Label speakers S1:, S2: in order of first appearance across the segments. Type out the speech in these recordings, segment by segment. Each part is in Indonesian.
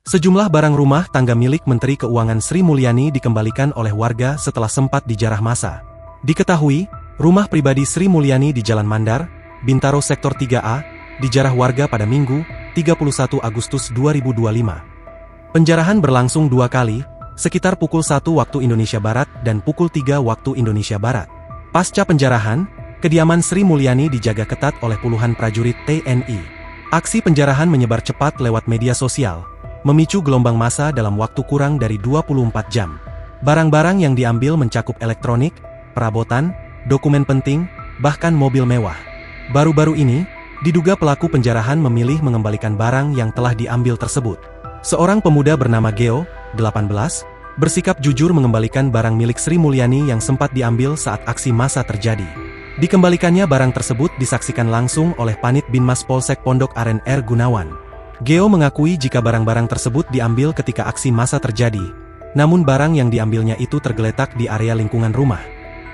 S1: Sejumlah barang rumah tangga milik Menteri Keuangan Sri Mulyani dikembalikan oleh warga setelah sempat dijarah massa. Diketahui, rumah pribadi Sri Mulyani di Jalan Mandar, Bintaro Sektor 3A, dijarah warga pada Minggu, 31 Agustus 2025. Penjarahan berlangsung 2 kali, sekitar pukul 1 waktu Indonesia Barat dan pukul 3 waktu Indonesia Barat. Pasca penjarahan, kediaman Sri Mulyani dijaga ketat oleh puluhan prajurit TNI. Aksi penjarahan menyebar cepat lewat media sosial, memicu gelombang massa dalam waktu kurang dari 24 jam. Barang-barang yang diambil mencakup elektronik, perabotan, dokumen penting, bahkan mobil mewah. Baru-baru ini, diduga pelaku penjarahan memilih mengembalikan barang yang telah diambil tersebut. Seorang pemuda bernama Geo, 18, bersikap jujur mengembalikan barang milik Sri Mulyani yang sempat diambil saat aksi massa terjadi. Dikembalikannya barang tersebut disaksikan langsung oleh Panit Binmas Polsek Pondok Aren R. Gunawan. Geo mengakui jika barang-barang tersebut diambil ketika aksi massa terjadi, namun barang yang diambilnya itu tergeletak di area lingkungan rumah.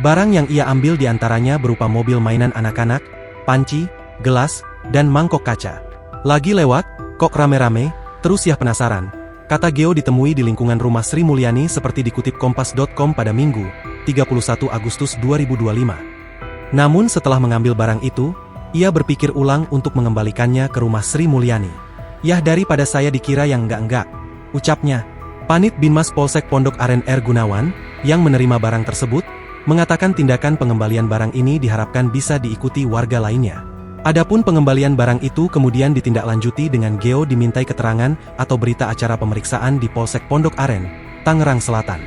S1: Barang yang ia ambil diantaranya berupa mobil mainan anak-anak, panci, gelas, dan mangkok kaca. Lagi lewat, kok rame-rame, terus ya penasaran, kata Geo ditemui di lingkungan rumah Sri Mulyani seperti dikutip Kompas.com pada Minggu, 31 Agustus 2025. Namun setelah mengambil barang itu, ia berpikir ulang untuk mengembalikannya ke rumah Sri Mulyani. Yah daripada saya dikira yang enggak-enggak, ucapnya. Panit Binmas Polsek Pondok Aren R. Gunawan, yang menerima barang tersebut, mengatakan tindakan pengembalian barang ini diharapkan bisa diikuti warga lainnya. Adapun pengembalian barang itu kemudian ditindaklanjuti dengan Geo dimintai keterangan atau berita acara pemeriksaan di Polsek Pondok Aren, Tangerang Selatan.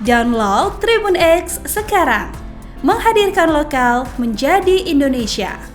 S2: Download Tribun X sekarang, menghadirkan lokal menjadi Indonesia.